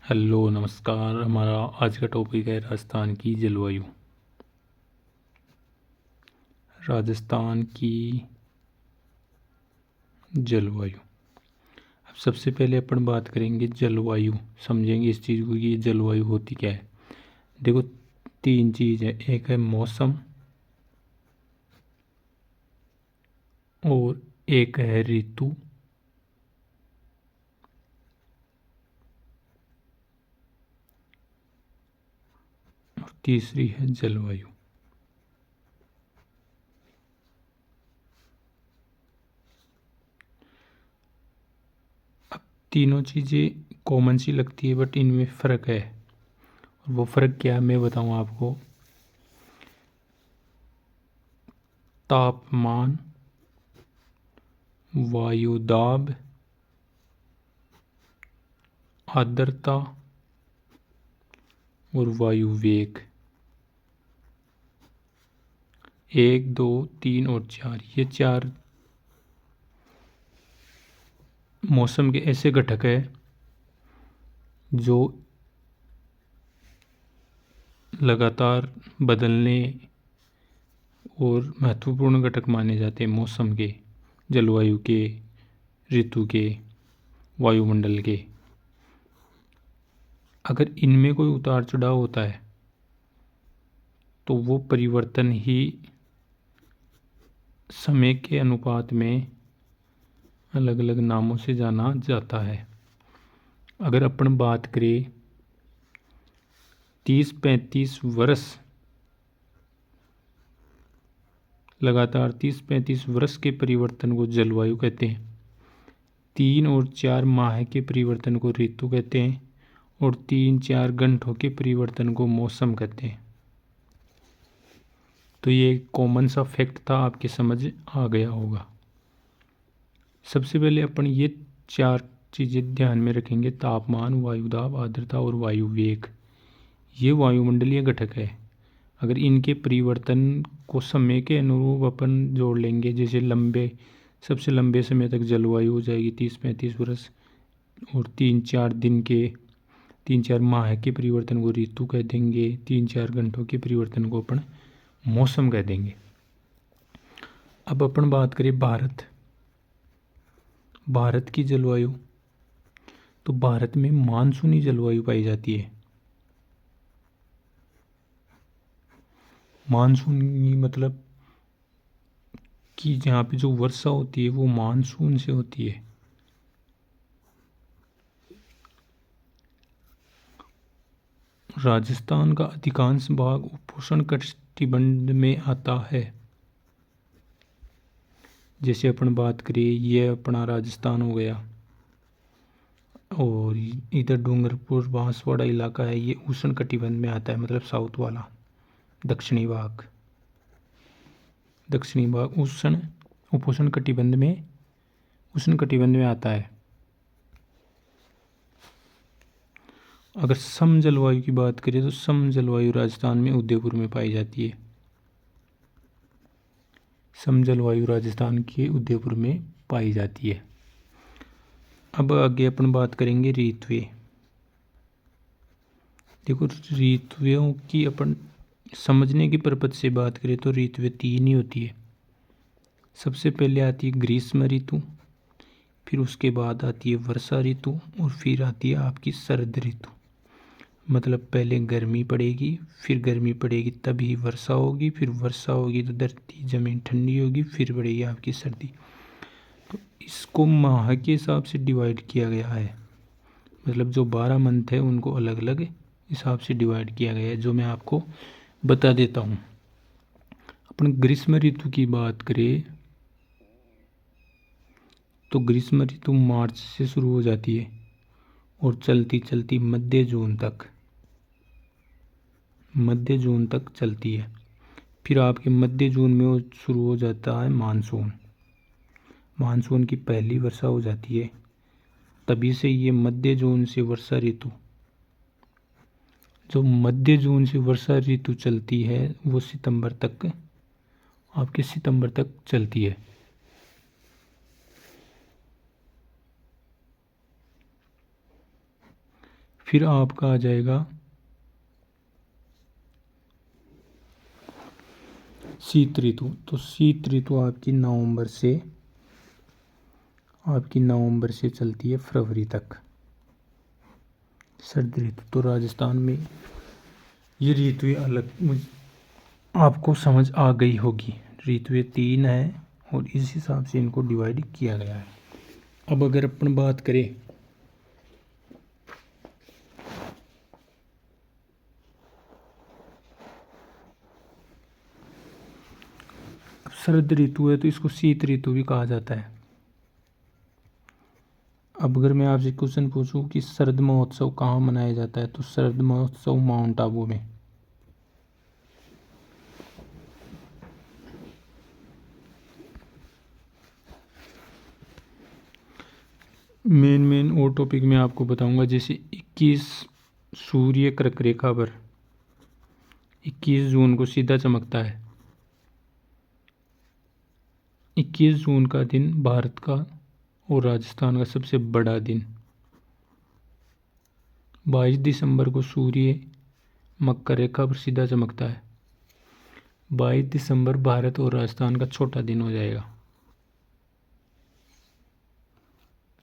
Hello नमस्कार। हमारा आज का टॉपिक है राजस्थान की जलवायु। राजस्थान की जलवायु। अब सबसे पहले अपन बात करेंगे जलवायु, समझेंगे इस चीज़ को कि ये जलवायु होती क्या है। देखो, तीन चीज़ है, एक है मौसम और एक है ऋतु और तीसरी है जलवायु। तीनों चीज़ें कॉमन सी लगती है बट इनमें फ़र्क है, और वो फ़र्क क्या है मैं बताऊँ आपको। तापमान, वायु दाब, आर्द्रता और वायु वेग। एक, दो, तीन और चार, ये चार मौसम के ऐसे घटक है जो लगातार बदलने और महत्वपूर्ण घटक माने जाते हैं मौसम के, जलवायु के, ऋतु के, वायुमंडल के। अगर इनमें कोई उतार चढ़ाव होता है तो वो परिवर्तन ही समय के अनुपात में अलग अलग नामों से जाना जाता है। अगर अपन बात करें 30-35 वर्ष, लगातार 30-35 वर्ष के परिवर्तन को जलवायु कहते हैं। 3 और 4 माह के परिवर्तन को ऋतु कहते हैं और 3-4 घंटों के परिवर्तन को मौसम कहते हैं। तो ये एक कॉमन सा फैक्ट था, आपके समझ आ गया होगा। सबसे पहले अपन ये चार चीज़ें ध्यान में रखेंगे: तापमान, वायुदाब, आर्द्रता और वायु वेग। ये वायुमंडलीय घटक है। अगर इनके परिवर्तन को समय के अनुरूप अपन जोड़ लेंगे, जैसे सबसे लंबे समय तक जलवायु हो जाएगी 30-35 वर्ष, और 3-4 माह के परिवर्तन को ऋतु कह देंगे, 3-4 घंटों के परिवर्तन को अपन मौसम कह देंगे। अब अपन बात करें भारत की जलवायु, तो भारत में मानसूनी जलवायु पाई जाती है। मानसूनी मतलब कि जहाँ पे जो वर्षा होती है वो मानसून से होती है। राजस्थान का अधिकांश भाग उपोष्ण कटिबंध में आता है। जैसे अपन बात करें, ये अपना राजस्थान हो गया, और इधर डूंगरपुर बांसवाड़ा इलाका है, ये उष्ण कटिबंध में आता है, मतलब साउथ वाला, दक्षिणी भाग उपोष्ण कटिबंध में, उष्ण कटिबंध में आता है। अगर सम जलवायु की बात करें तो सम जलवायु राजस्थान में उदयपुर में पाई जाती है। सम जलवायु राजस्थान के उदयपुर में पाई जाती है। अब आगे अपन बात करेंगे ऋतुएं। देखो, ऋतुओं की अपन समझने की पर्पज से बात करें तो ऋतुएं तीन ही होती है। सबसे पहले आती है ग्रीष्म ऋतु, फिर उसके बाद आती है वर्षा ऋतु, और फिर आती है आपकी शरद ऋतु। मतलब पहले गर्मी पड़ेगी, फिर गर्मी पड़ेगी तभी वर्षा होगी, फिर वर्षा होगी तो धरती जमीन ठंडी होगी, फिर पड़ेगी आपकी सर्दी। तो इसको माह के हिसाब से डिवाइड किया गया है। मतलब जो 12 मंथ है उनको अलग अलग हिसाब से डिवाइड किया गया है, जो मैं आपको बता देता हूँ। अपन ग्रीष्म ऋतु की बात करें तो ग्रीष्म ऋतु मार्च से शुरू हो जाती है और चलती चलती मध्य जून तक चलती है। फिर आपके मध्य जून में वो शुरू हो जाता है मानसून की पहली वर्षा हो जाती है। तभी से ये मध्य जून से वर्षा ऋतु, जो मध्य जून से वर्षा ऋतु चलती है वो सितंबर तक चलती है। फिर आपका आ जाएगा शीत ऋतु। तो शीत ऋतु आपकी नवंबर से चलती है फरवरी तक। सर्द ऋतु तो राजस्थान में ये ऋतुएं अलग आपको समझ आ गई होगी। ऋतुएं 3 है और इस हिसाब से इनको डिवाइड किया गया है। अब अगर अपन बात करें शरद ऋतु है तो इसको शीत ऋतु भी कहा जाता है। अब अगर मैं आपसे क्वेश्चन पूछूं कि शरद महोत्सव कहाँ मनाया जाता है तो शरद महोत्सव माउंट आबू में। मेन और टॉपिक मैं आपको बताऊंगा, जैसे 21 सूर्य कर्क रेखा पर 21 जून को सीधा चमकता है। 21 जून का दिन भारत का और राजस्थान का सबसे बड़ा दिन। 22 दिसंबर को सूर्य मकर रेखा पर सीधा चमकता है। 22 दिसंबर भारत और राजस्थान का छोटा दिन हो जाएगा।